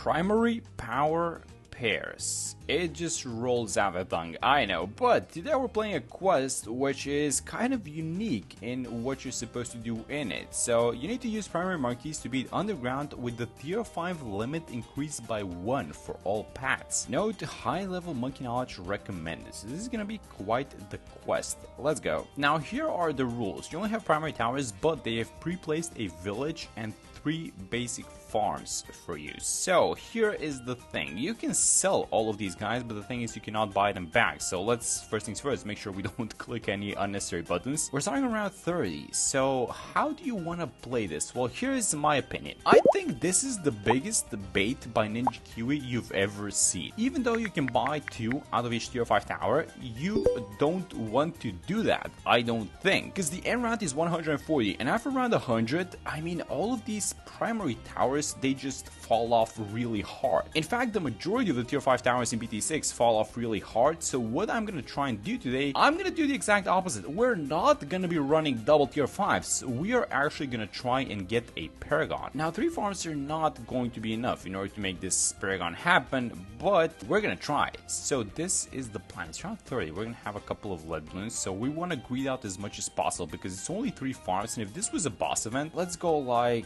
primary power pairs. It just rolls out the tongue, I know, but today we're playing a quest which is kind of unique in what you're supposed to do in it. So you need to use primary monkeys to beat underground with the tier 5 limit increased by 1 for all paths. Note, high level monkey knowledge recommended, so this is gonna be quite the quest. Let's go. Now here are the rules. You only have primary towers, but they have pre-placed a village and 3 basic farms for you. So here is the thing, you can sell all of these guys, but the thing is you cannot buy them back. So let's first things first make sure we don't click any unnecessary buttons. We're starting around 30, so how do you want to play this? Well, here is my opinion. I think this is the biggest bait by Ninja Kiwi you've ever seen. Even though you can buy 2 out of each tier 5 tower, you don't want to do that, I don't think, because the end round is 140, and after around 100, I mean, all of these primary towers, they just fall off really hard. In fact, the majority of the tier 5 towers in BTD6 fall off really hard, so what I'm gonna try and do today, I'm gonna do the exact opposite. We're not gonna be running double tier 5s, we are actually gonna try and get a paragon. Now 3 farms are not going to be enough in order to make this paragon happen, but we're gonna try. So this is the plan. It's around 30, we're gonna have a couple of lead balloons, so we want to greed out as much as possible because it's only 3 farms, and if this was a boss event, let's go like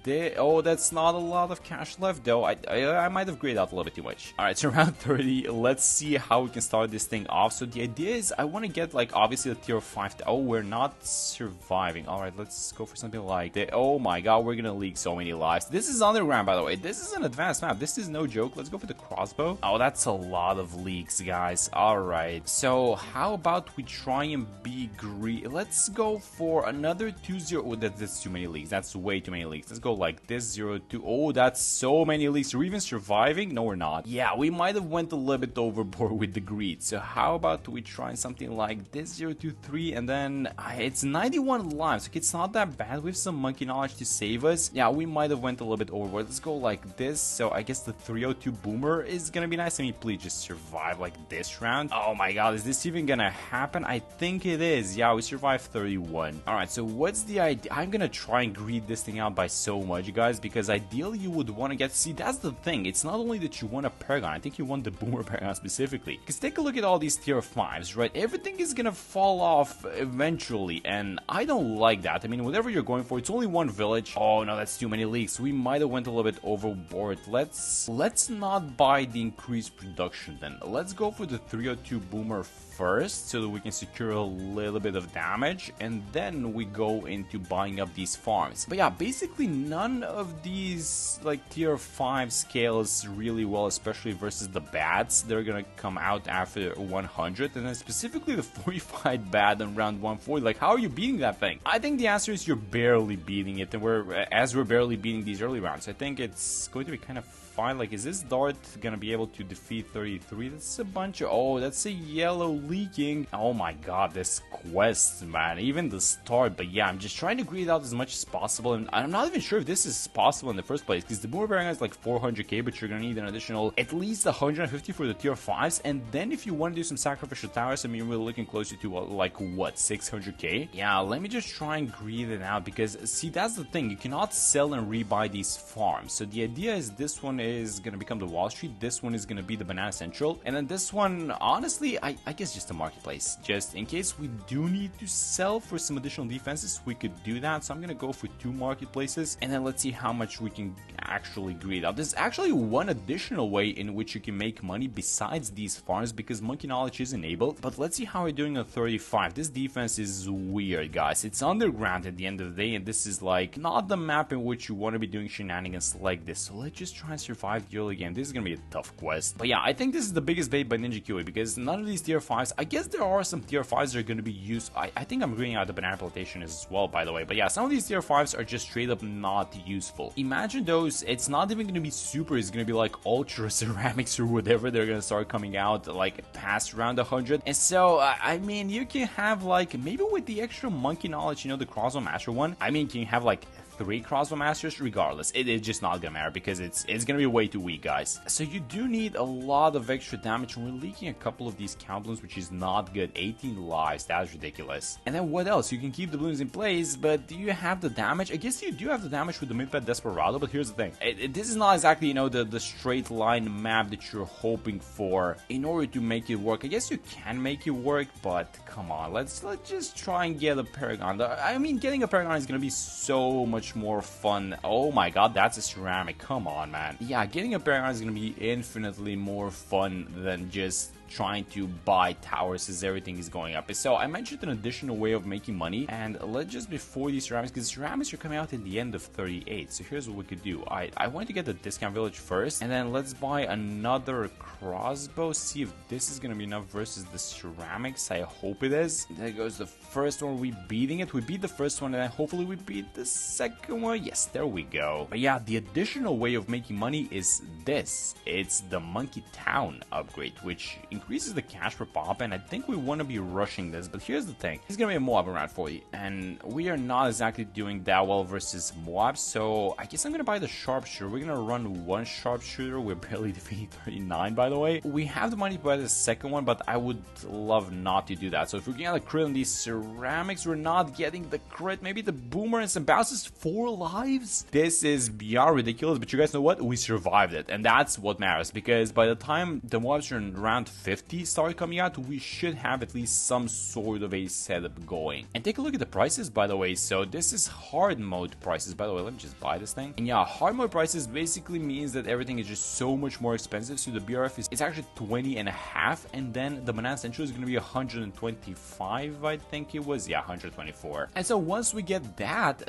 this. Oh, that's not a lot of cash left though. I might have graded out a little bit too much. Alright, so around 30, let's see how we can start this thing off. So the idea is I want to get like obviously the tier 5. Oh, we're not surviving. Alright, let's go for something like that. Oh my god, we're gonna leak so many lives. This is underground, by the way. This is an advanced map. This is no joke. Let's go for the crossbow. Oh, that's a lot of leaks, guys. Alright, so how about we try and be greedy? Let's go for another 2-0. Oh, that's too many leaks. That's way too many leaks. Let's go like this 0-2. Oh, that's so many leaks. Are we even surviving? No, we're not. Yeah, we might have went a little bit overboard with the greed. So how about we try something like this 0-2-3, and then it's 91 lives. Okay, it's not that bad. We have some monkey knowledge to save us. Yeah, we might have went a little bit overboard. Let's go like this. So I guess the 302 boomer is gonna be nice. I mean, please just survive like this round. Oh my god, is this even gonna happen? I think it is. Yeah, we survived 31. All right, so what's the idea? I'm gonna try and greed this thing out by so much, guys, because ideally you would want to get, see, that's the thing, it's not only that you want a paragon, I think you want the boomer paragon specifically, because take a look at all these tier 5s, right? Everything is gonna fall off eventually, and I don't like that. I mean, whatever you're going for, it's only one village. Oh no, that's too many leaks. We might have went a little bit overboard. Let's not buy the increased production then. Let's go for the 302 boomer first so that we can secure a little bit of damage, and then we go into buying up these farms. But yeah, basically none of these like tier 5 scales really well, especially versus the bats. They're gonna come out after 100, and then specifically the 45 bat in round 140. Like, how are you beating that thing? I think the answer is you're barely beating it, and we're barely beating these early rounds. I think it's going to be kind of fine. Like, is this dart gonna be able to defeat 33? That's a bunch of, oh, that's a yellow leaking. Oh my god, this quest, man, even the start. But yeah, I'm just trying to greed out as much as possible, and I'm not even sure if this is possible in the first place, because the Boomerang has like 400k, but you're gonna need an additional at least 150 for the tier 5s, and then if you want to do some sacrificial towers, I mean, we're looking closer to like what, 600k? Yeah, let me just try and greed it out, because see, that's the thing, you cannot sell and rebuy these farms. So the idea is this one is gonna become the Wall Street, this one is gonna be the Banana Central, and then this one, honestly, I guess just a marketplace, just in case we do need to sell for some additional defenses, we could do that. So I'm gonna go for 2 marketplaces, and then let's see how much we can actually greed out. There's actually one additional way in which you can make money besides these farms, because monkey knowledge is enabled. But let's see how we're doing on 35. This defense is weird, guys. It's underground at the end of the day, and this is like not the map in which you want to be doing shenanigans like this. So let's just try and survive the early game. This is gonna be a tough quest. But yeah, I think this is the biggest bait by Ninja Kiwi, because none of these tier 5s, I guess there are some tier 5s that are gonna be used. I think I'm greeding out the banana plantation as well, by the way. But yeah, some of these tier 5s are just straight up not useful. Imagine those, it's not even gonna be super, it's gonna be like ultra ceramics or whatever. They're gonna start coming out like past round 100. And so I mean, you can have like, maybe with the extra monkey knowledge, you know, the crossbow master one, I mean, can you have like 3 crossbow masters, regardless, it's just not gonna matter because it's gonna be way too weak, guys. So you do need a lot of extra damage, and we're leaking a couple of these count balloons, which is not good. 18 lives, that's ridiculous. And then what else? You can keep the balloons in place, but do you have the damage? I guess you do have the damage with the mid-pet Desperado, but here's the thing. This is not exactly, you know, the straight line map that you're hoping for in order to make it work. I guess you can make it work, but come on, let's just try and get a paragon. I mean, getting a paragon is gonna be so much more fun. Oh my god, that's a ceramic. Come on, man. Yeah, getting a paragon is gonna be infinitely more fun than just trying to buy towers as everything is going up. So I mentioned an additional way of making money, and let's just before these ceramics, because ceramics are coming out at the end of 38. So here's what we could do. I want to get the discount village first, and then let's buy another crossbow, see if this is gonna be enough versus the ceramics. I hope it is. There goes the first one. We beating it. We beat the first one, and then hopefully we beat the second one. Yes, there we go. But yeah, the additional way of making money is this. It's the Monkey Town upgrade, which increases the cash per pop, and I think we want to be rushing this. But here's the thing. There's gonna be a Moab around 40, and we are not exactly doing that well versus Moab, so I guess I'm gonna buy the sharpshooter. We're gonna run one sharpshooter. We're barely defeating 39, by the way. We have the money to buy the second one, but I would love not to do that. So if we're getting a crit on these ceramics, we're not getting the crit. Maybe the boomerang and bounces 4 lives. This is beyond ridiculous, but you guys know what? We survived it, and that's what matters, because by the time the Moabs are in round 50 start coming out, we should have at least some sort of a setup going. And take a look at the prices, by the way. So this is hard mode prices, by the way. Let me just buy this thing. And yeah, hard mode prices basically means that everything is just so much more expensive. So the BRF is it's actually 20 and a half, and then the Banana Central is going to be 125, I think it was. Yeah, 124. And so once we get that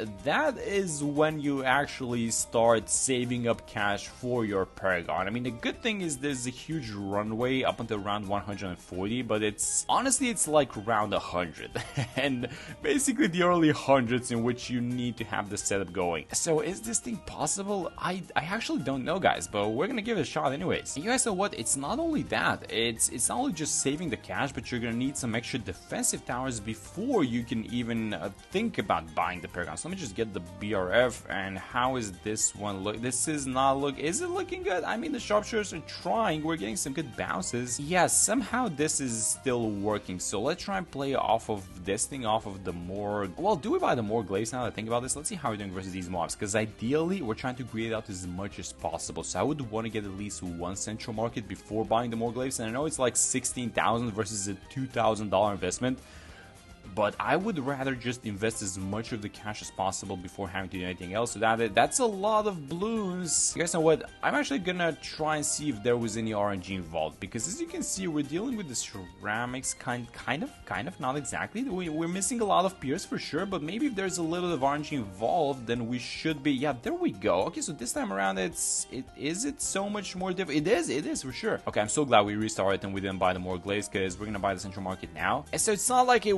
is when you actually start saving up cash for your Paragon. I mean, the good thing is there's a huge runway up until round 140, but it's honestly it's like round 100 and basically the early hundreds in which you need to have the setup going. So is this thing possible? I actually don't know, guys, but we're gonna give it a shot anyways. And you guys know what? It's not only that, it's not only just saving the cash, but you're gonna need some extra defensive towers before you can even think about buying the Paragon. So let me just get the BRF. And how is this one look? This is not is it looking good? I mean, the sharpshooters are trying. We're getting some good bounces. Yeah, somehow this is still working. So let's try and play off of this thing, off of the more, well, do we buy the more glaives now that I think about this? Let's see how we're doing versus these mobs, because ideally we're trying to greed out as much as possible. So I would want to get at least one central market before buying the more glaives, and I know it's like 16,000 versus a $2,000 investment, but I would rather just invest as much of the cash as possible before having to do anything else. So that's a lot of balloons. You guys know what? I'm actually gonna try and see if there was any RNG involved, because as you can see, we're dealing with the ceramics, kind of, not exactly. We're missing a lot of peers for sure, but maybe if there's a little bit of RNG involved, then we should be. Yeah, there we go. Okay, so this time around, is it so much more different? It is for sure. Okay, I'm so glad we restarted and we didn't buy the more glaives, because we're gonna buy the central market now. And so it's not like it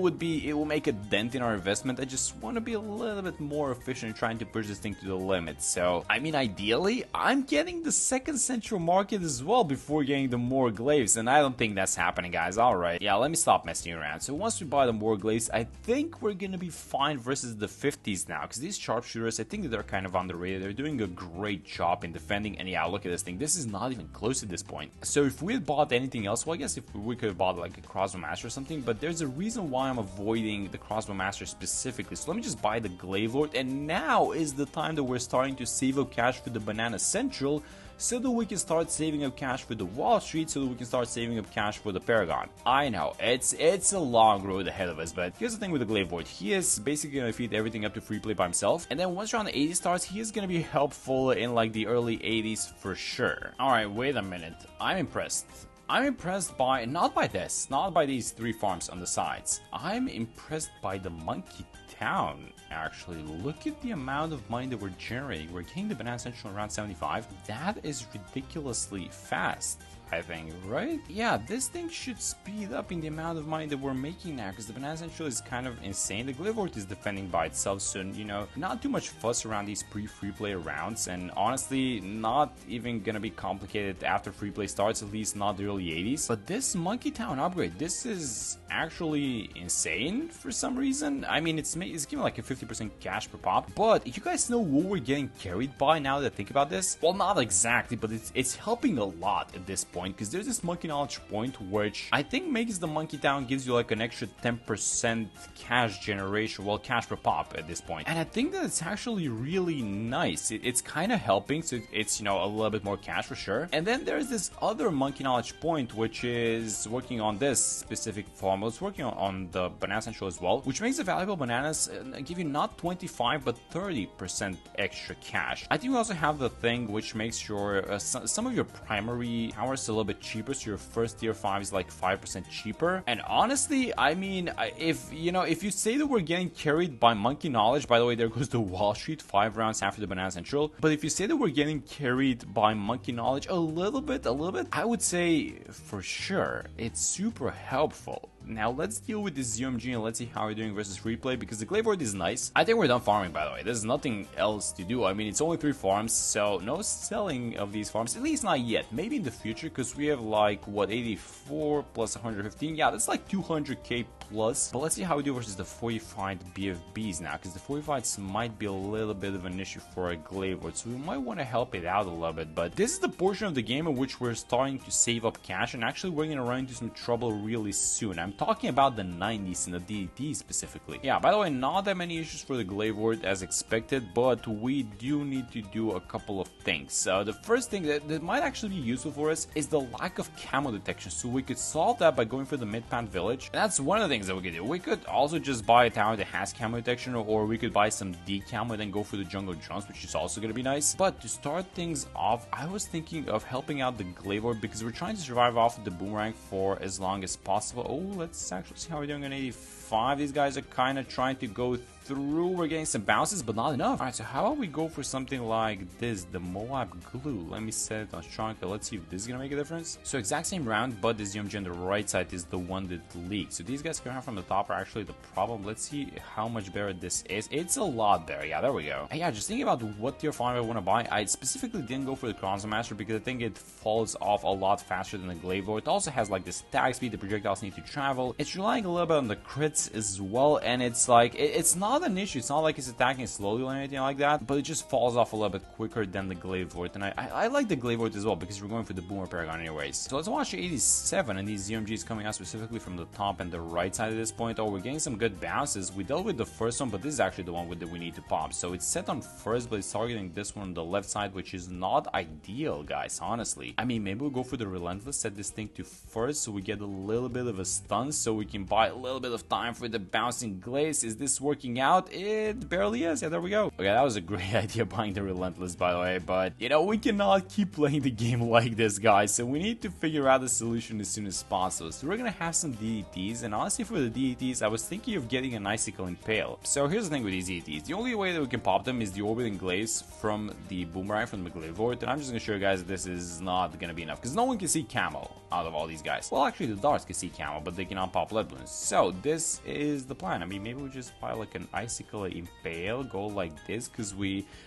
will make a dent in our investment. I just want to be a little bit more efficient in trying to push this thing to the limit. So, I mean, ideally, I'm getting the second central market as well before getting the more glaives, and I don't think that's happening, guys. Alright, yeah, let me stop messing around. So once we buy the more glaives, I think we're gonna be fine versus the 50s now, because these sharpshooters, I think that they're kind of underrated. They're doing a great job in defending, and yeah, look at this thing. This is not even close at this point. So if we had bought anything else, well, I guess if we could have bought like a crossbow master or something, but there's a reason why I'm avoiding the crossbow master specifically. So let me just buy the glaive lord, and now is the time that we're starting to save up cash for the Banana Central, so that we can start saving up cash for the Wall Street, so that we can start saving up cash for the Paragon. I know, it's a long road ahead of us, but here's the thing with the glaive lord. He is basically going to feed everything up to free play by himself, and then once around the 80 starts, he is going to be helpful in like the early 80s for sure. Alright, wait a minute. I'm impressed. I'm impressed by, not by these 3 farms on the sides. I'm impressed by the Monkey Town, actually. Look at the amount of money that we're generating. We're getting the Banana Central around 75. That is ridiculously fast, I think, right? Yeah, this thing should speed up in the amount of money that we're making now, because the Banana Central is kind of insane. The glaive lord is defending by itself, so, you know, not too much fuss around these pre-free play rounds, and honestly, not even gonna be complicated after free play starts, at least not the early 80s. But this Monkey Town upgrade, this is actually insane for some reason. I mean, it's giving like a 50% cash per pop. But you guys know what we're getting carried by now that I think about this? Well, not exactly, but it's helping a lot at this point, because there's this Monkey Knowledge point, which I think makes the Monkey Town, gives you like an extra 10% cash generation, well, cash per pop at this point. And I think that it's actually really nice. It's kind of helping, so it's, you know, a little bit more cash for sure. And then there's this other Monkey Knowledge point, which is working on this specific farm. It's working on the Banana Central as well, which makes the valuable bananas give you not 25 but 30% extra cash. I think we also have the thing which makes your some of your primary powers a little bit cheaper, so your first tier 5 is like 5% cheaper. And honestly, I mean, if you say that we're getting carried by Monkey Knowledge, by the way, there goes the Wall Street 5 rounds after the Banana Central. But if you say that we're getting carried by Monkey Knowledge a little bit, I would say for sure it's super helpful. Now let's deal with this UMG and let's see how we're doing versus replay, because the Glaive Ward is nice. I think we're done farming, by the way. There's nothing else to do. I mean, it's only 3 farms, so no selling of these farms, at least not yet. Maybe in the future, because we have like, what, 84 plus 115? Yeah, that's like 200k plus. But let's see how we do versus the fortified BFBs now, because the fortifieds might be a little bit of an issue for a Glaive Ward, so we might want to help it out a little bit. But this is the portion of the game in which we're starting to save up cash, and actually we're going to run into some trouble really soon. I'm talking about the 90s and the DDT specifically. Yeah, by the way, not that many issues for the Glaive Ward as expected, but we do need to do a couple of things. The first thing that might actually be useful for us is the lack of camo detection, so we could solve that by going for the mid-pan village. And that's one of the things that we could do. We could also just buy a tower that has camo detection, or we could buy some D-camo and then go for the jungle drums, which is also going to be nice. But to start things off, I was thinking of helping out the Glaive Ward, because we're trying to survive off of the Boomerang for as long as possible. Oh, let's actually see how we're doing on 85. These guys are kind of trying to go through. We're getting some bounces, but not enough. Alright, so how about we go for something like this, the Moab glue. Let me set it on strong. Let's see if this is gonna make a difference. So exact same round, but this UMG on the right side is the one that leaks. So these guys coming out from the top are actually the problem. Let's see how much better this is. It's a lot better. Yeah, there we go. And yeah, just thinking about what tier 5 I want to buy. I specifically didn't go for the Chrono Master because I think it falls off a lot faster than the Glaive Ward. It also has like this attack speed, the projectiles need to travel. It's relying a little bit on the crits as well, and it's like it's not an issue. It's not like it's attacking slowly or anything like that, but it just falls off a little bit quicker than the Glaive Ward. And I like the Glaive Ward as well, because we're going for the Boomer Paragon anyways. So let's watch 87 and these UMGs coming out specifically from the top and the right side at this point. Oh, we're getting some good bounces. We dealt with the first one, but this is actually the one that we need to pop. So it's set on first, but it's targeting this one on the left side, which is not ideal, guys, honestly. I mean, maybe we'll go for the Relentless, set this thing to first, so we get a little bit of a stun, so we can buy a little bit of time for the bouncing glaze. Is this working out? It barely is. Yeah, there we go. Okay, that was a great idea buying the Relentless, by the way, but you know, we cannot keep playing the game like this, guys, so we need to figure out the solution as soon as possible. So we're gonna have some DDTs, and honestly for the DDTs, I was thinking of getting an Icicle Impale. So here's the thing with these DDTs. The only way that we can pop them is the Orbiting Glaze from the Boomerang, from the Glaive Ward, and I'm just gonna show you guys this is not gonna be enough, because no one can see camo out of all these guys. Well, actually the darts can see camo, but they cannot pop lead balloons. So this is the plan. I mean, maybe we just buy like an Icicle Impale, go like this, because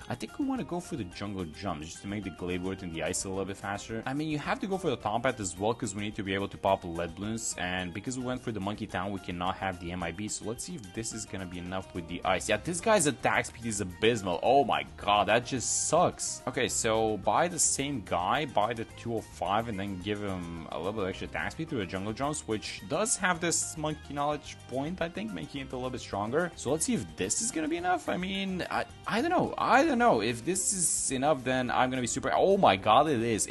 I think we want to go for the jungle jumps just to make the Glaive Ward and the ice a little bit faster. I mean, you have to go for the top hat as well, because we need to be able to pop lead balloons, and because we went for the Monkey Town, we cannot have the MIB. So let's see if this is gonna be enough with the ice. Yeah, this guy's attack speed is abysmal. Oh my god, that just sucks. Okay, so buy the same guy, buy the 205, and then give him a little bit of extra attack speed through the jungle jumps, which does have this Monkey Knowledge point, I think, making it a little bit stronger. So let's see if this is gonna be enough. I mean, I don't know. If this is enough, then I'm gonna be super. Oh my god, it is.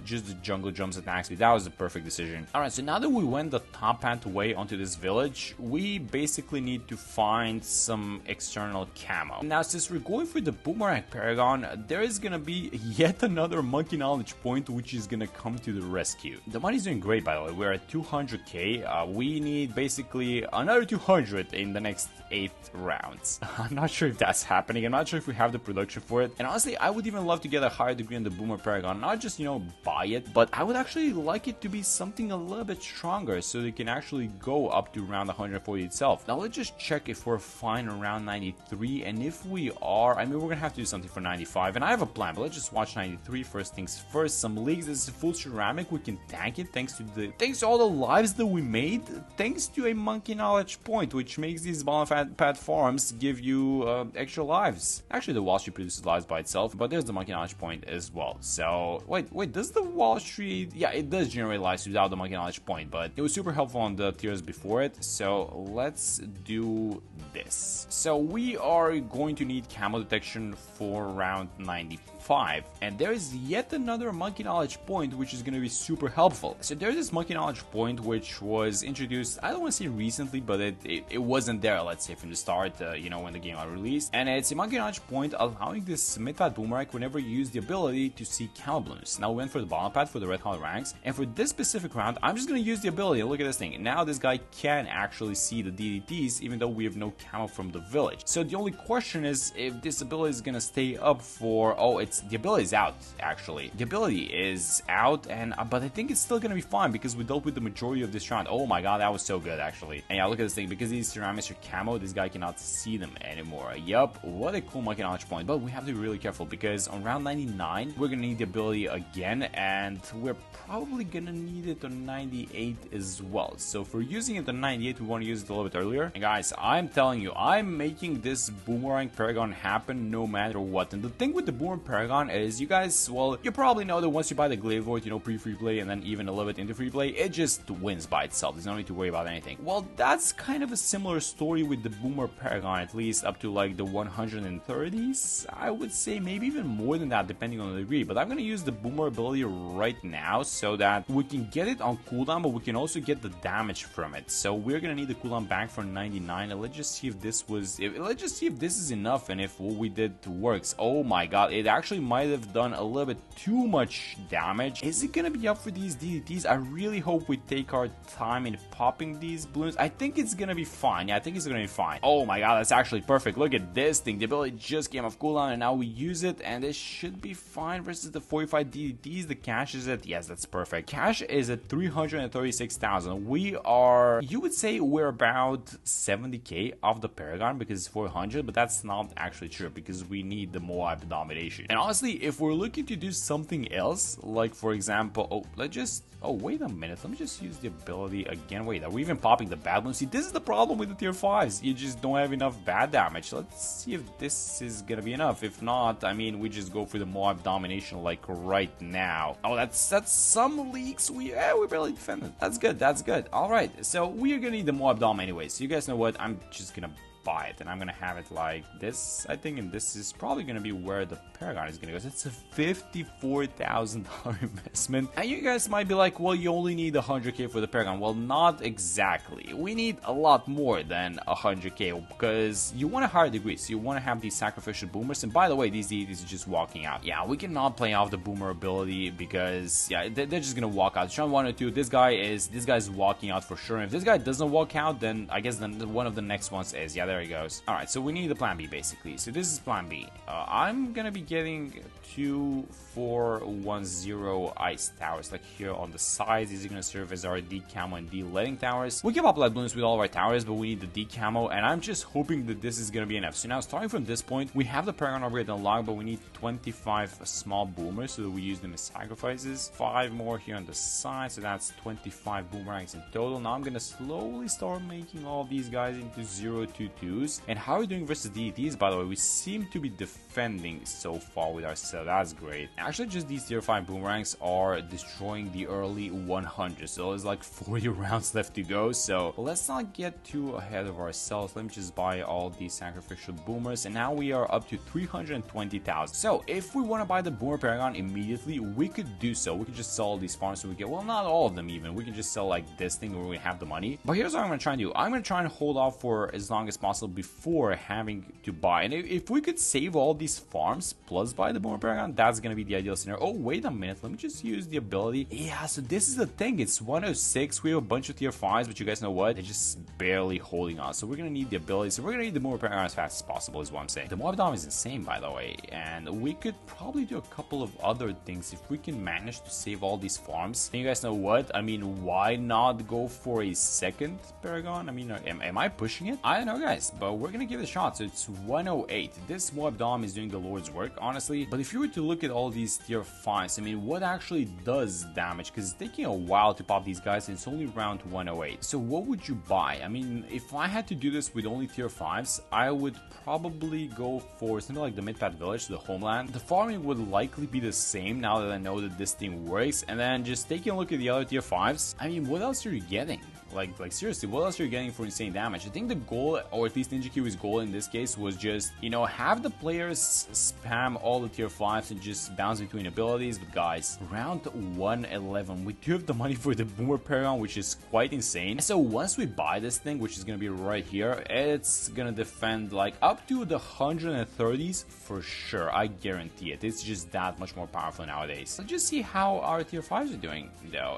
Just the jungle jumps attack speed. That was the perfect decision. All right, so now that we went the top path way onto this village, we basically need to find some external camo. Now, since we're going for the Boomerang Paragon, there is gonna be yet another Monkey Knowledge point, which is gonna come to the rescue. The money's doing great, by the way. We're at 200k. We need basically another 200 in the next 8th round. rounds. I'm not sure if that's happening. I'm not sure if we have the production for it. And honestly, I would even love to get a higher degree in the Boomer Paragon. Not just, you know, buy it, but I would actually like it to be something a little bit stronger so they can actually go up to around 140 itself. Now let's just check if we're fine around 93, and if we are, I mean, we're gonna have to do something for 95, and I have a plan, but let's just watch 93 first things first. Some leagues, this is full ceramic, we can tank it thanks to all the lives that we made, thanks to a monkey knowledge point, which makes these ball and pad farms give you extra lives. Actually, the Wall Street produces lives by itself, but there's the monkey knowledge point as well. So wait, does the Wall Street, yeah, it does generate lives without the monkey knowledge point, but it was super helpful on the tiers before it. So let's do this. So we are going to need camo detection for round 95, and there is yet another monkey knowledge point which is going to be super helpful. So there's this monkey knowledge point which was introduced, I don't want to say recently, but it wasn't there, let's say, from the start, you know, when the game got released. And it's a monkey knowledge point allowing this mid-pad Boomerang whenever you use the ability to see camo balloons. Now we went for the bottom pad for the red color ranks, and for this specific round I'm just going to use the ability. Look at this thing. Now this guy can actually see the DDTs even though we have no camo from the village. So the only question is if this ability is going to stay up for, oh, it's the ability is out. Actually the ability is out, and but I think it's still going to be fine because we dealt with the majority of this round. Oh my god, that was so good actually. And yeah, look at this thing, because these ceramics are camo, this guy cannot see them anymore. Yup, what a cool monkey knowledge point. But we have to be really careful because on round 99 we're gonna need the ability again, and we're probably gonna need it on 98 as well. So for using it on 98, we want to use it a little bit earlier. And guys, I'm telling you, I'm making this Boomerang Paragon happen no matter what. And the thing with the Boomerang Paragon is, you guys, well, you probably know that once you buy the Glaive Void, you know, pre-free play and then even a little bit into free play, it just wins by itself. There's no need to worry about anything. Well, that's kind of a similar story with the Boomer Paragon, at least up to like the 130s. I would say maybe even more than that depending on the degree. But I'm gonna use the Boomer ability right now so that we can get it on cooldown, but we can also get the damage from it. So we're gonna need the cooldown back for 99, and let's just see if this was, let's just see if this is enough and if what we did works. Oh my god, it actually might have done a little bit too much damage. Is it gonna be up for these DDTs? I really hope we take our time in popping these balloons. I think it's gonna be fine. Yeah, I think it's gonna be fine. Oh my god, that's actually perfect. Look at this thing. The ability just came off cooldown and now we use it, and it should be fine versus the 45 DDTs. The cash is at, yes, that's perfect. Cash is at 336,000. We are, you would say we're about 70k off the Paragon because it's 400, but that's not actually true because we need the Moab domination. And honestly, if we're looking to do something else, like for example, oh, let's just, oh, wait a minute, let me just use the ability again. Wait, are we even popping the bad ones? See, this is the problem with the tier 5s. You just don't have enough bad damage. Let's see if this is gonna be enough. If not, I mean, we just go for the Moab domination like right now. Oh, that's some leaks. We barely defended. That's good. That's good. All right, so we are gonna need the Moab dom anyway. So you guys know what? I'm just gonna buy it, and I'm gonna have it like this, I think, and this is probably gonna be where the Paragon is gonna go. So it's a $54,000 investment, and you guys might be like, well, you only need 100k for the Paragon. Well, not exactly. We need a lot more than 100k because you want a higher degree, so you want to have these sacrificial boomers. And by the way, these deities are just walking out. Yeah, we cannot play off the boomer ability because yeah, they're just gonna walk out. Sean 1 or 2, this guy's walking out for sure. And if this guy doesn't walk out, then I guess then one of the next ones is, yeah, there he goes. All right, so we need the plan B basically. So this is plan B. I'm gonna be getting 2, 4, 1, 0 ice towers like here on the sides. These are gonna serve as our D camo and D letting towers. We can pop light balloons with all of our towers, but we need the D camo, and I'm just hoping that this is gonna be enough. So now starting from this point, we have the Paragon upgrade unlocked, but we need 25 small boomers so that we use them as sacrifices. 5 more here on the side, so that's 25 boomerangs in total. Now I'm gonna slowly start making all these guys into 0-2-2s. And how are we doing versus DDTs, by the way? We seem to be defending so far with our set. That's great. Actually, just these tier 5 boomerangs are destroying the early 100, so there's like 40 rounds left to go. So let's not get too ahead of ourselves. Let me just buy all these sacrificial boomers, and now we are up to 320,000. So if we want to buy the Boomer Paragon immediately, we could do so. We could just sell all these farms so we get, well, not all of them even. We can just sell like this thing where we have the money. But here's what I'm going to try and do. I'm going to try and hold off for as long as possible possible before having to buy. And if we could save all these farms plus buy the Boomerang paragon, that's gonna be the ideal scenario. Oh, wait a minute, let me just use the ability. Yeah, so this is the thing, it's 106. We have a bunch of tier 5s, but you guys know what? They're just barely holding on. So we're gonna need the ability. So we're gonna need the Boomerang paragon as fast as possible, is what I'm saying. The mob dom is insane, by the way, and we could probably do a couple of other things if we can manage to save all these farms. And you guys know what? I mean, why not go for a second paragon? I mean, am I pushing it? I don't know, guys, but we're gonna give it a shot. So it's 108. This mob dom is doing the Lord's work, honestly. But if you were to look at all these tier 5s, I mean, what actually does damage? Because it's taking a while to pop these guys, and it's only around 108. So what would you buy? I mean, if I had to do this with only tier 5s, I would probably go for something like the Midpat Village, the homeland. The farming would likely be the same now that I know that this thing works. And then just taking a look at the other tier 5s, I mean, what else are you getting? Like seriously, what else are you getting for insane damage? I think the goal, or at least Ninja Kiwi's goal in this case, was just, you know, have the players spam all the tier 5s and just bounce between abilities. But guys, round 111, we do have the money for the Boomer Paragon, which is quite insane. So once we buy this thing, which is gonna be right here, it's gonna defend like up to the 130s for sure. I guarantee it. It's just that much more powerful nowadays. Let's just see how our tier 5s are doing, though.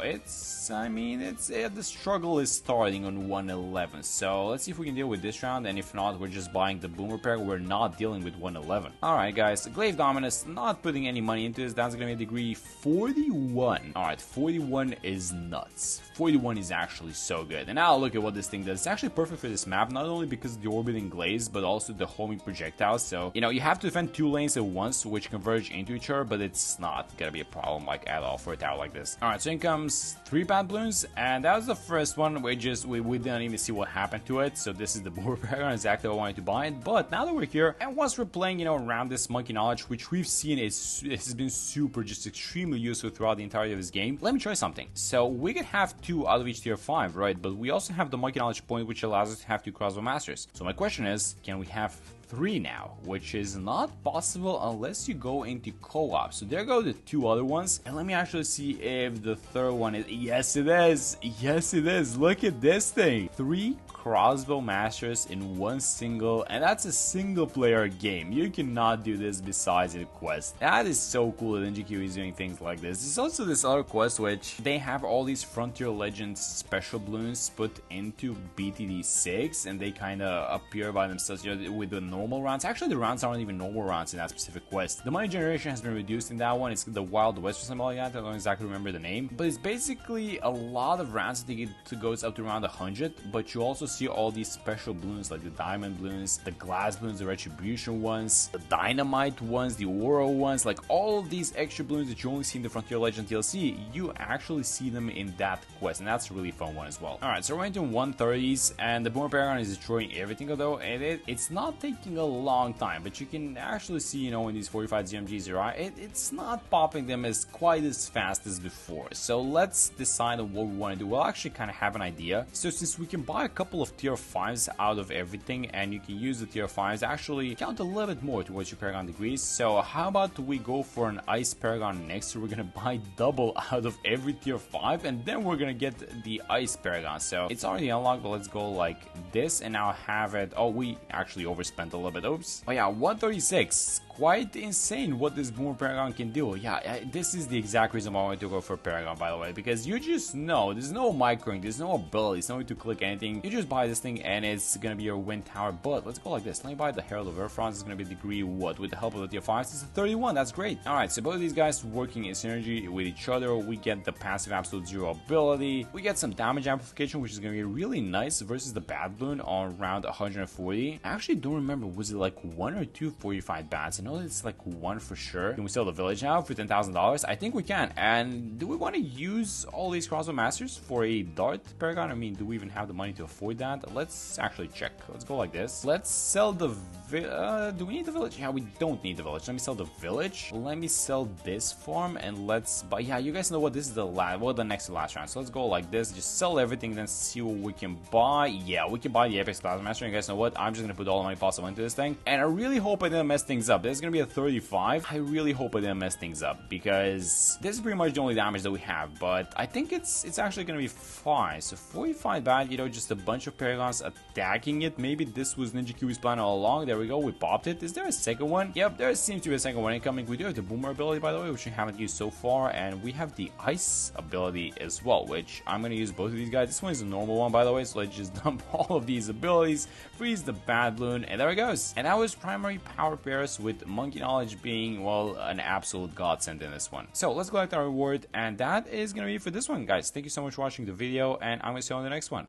I mean, the struggle is starting on 111, so let's see if we can deal with this round, and if not, we're just buying the Boomer pair. We're not dealing with 111. Alright guys, Glaive Dominus, not putting any money into this. That's gonna be a degree 41. Alright, 41 is nuts. 41 is actually so good. And now look at what this thing does. It's actually perfect for this map, not only because of the orbiting glaives, but also the homing projectiles. So, you know, you have to defend 2 lanes at once, which converge into each other, but it's not gonna be a problem like at all for a tower like this. Alright, so in comes 3 bad balloons, and that was the first one. We didn't even see what happened to it. So this is the Boomer paragon, exactly what I wanted to buy it. But now that we're here, and once we're playing, you know, around this monkey knowledge, which we've seen has been super, just extremely useful throughout the entirety of this game. Let me try something. So we could have 2 out of each tier 5, right? But we also have the monkey knowledge point, which allows us to have 2 crossbow masters. So my question is, can we have 3 now, which is not possible unless you go into co-op. So there go the 2 other ones, and let me actually see if the third one is. Yes it is. Yes it is. Look at this thing. 3 crossbow masters in one single, and that's a single player game. You cannot do this besides in a quest. That is so cool that Ninja Kiwi is doing things like this. There's also this other quest which they have all these Frontier Legends special balloons put into BTD6, and they kind of appear by themselves, you know, with the normal rounds. Actually, the rounds aren't even normal rounds in that specific quest. The money generation has been reduced in that one. It's the Wild West or something like that. I don't exactly remember the name, but it's basically a lot of rounds. I think it goes up to around 100, but you also see all these special balloons like the diamond balloons, the glass balloons, the retribution ones, the dynamite ones, the aura ones, like all of these extra balloons that you only see in the Frontier Legend DLC, you actually see them in that quest, and that's a really fun one as well. Alright, so we're into 130s, and the Boomer Paragon is destroying everything, although it's not taking a long time, but you can actually see, you know, when these 45 ZMGs are out, it's not popping them as quite as fast as before. So let's decide on what we want to do. We'll actually kind of have an idea. So since we can buy a couple of tier 5s out of everything, and you can use the tier 5s actually count a little bit more towards your Paragon degrees, so how about we go for an Ice Paragon next? So we're gonna buy double out of every tier 5, and then we're gonna get the Ice Paragon. So it's already unlocked, but let's go like this, and now have it. Oh, we actually overspent a little bit. Oops. Oh yeah, 136. Quite insane what this Boomer Paragon can do. Yeah, this is the exact reason why I wanted to go for Paragon, by the way, because you just know there's no microing, there's no abilities, no way to click anything. You just buy this thing and it's gonna be your win tower. But let's go like this. Let me buy the Herald of Earthfronts. It's gonna be degree what? With the help of the tier 5s, it's a 31. That's great. Alright, so both of these guys working in synergy with each other. We get the passive absolute 0 ability. We get some damage amplification, which is gonna be really nice versus the bad balloon on round 140. I actually don't remember, was it like 1 or 2 45 bats? I know it's like 1 for sure. Can we sell the village now for $10,000? I think we can. And do we want to use all these crossbow masters for a dart paragon? I mean, do we even have the money to afford that? Let's actually check. Let's go like this. Let's sell the do we need the village? Yeah, we don't need the village. Let me sell the village. Let me sell this farm, and let's buy. Yeah, you guys know what, this is the last, well, the next to last round. So let's go like this. Just sell everything, then see what we can buy. Yeah, we can buy the Apex Plasma Master. And you guys know what? I'm just gonna put all the money possible into this thing, and I really hope I didn't mess things up. This it's gonna be a 35. I really hope I didn't mess things up, because this is pretty much the only damage that we have, but I think it's actually gonna be fine. So 45 bad, you know, just a bunch of paragons attacking it. Maybe this was Ninja Kiwi's plan all along. There we go, we popped it. Is there a second one? Yep, there seems to be a second one incoming. We do have the Boomer ability, by the way, which we haven't used so far, and we have the Ice ability as well, which I'm gonna use both of these guys. This one is a normal one, by the way, so let's just dump all of these abilities, freeze the bad balloon, and there it goes. And that was primary power pairs, with Monkey Knowledge being, well, an absolute godsend in this one. So let's collect our reward, and that is gonna be it for this one, guys. Thank you so much for watching the video, and I'm gonna see you on the next one.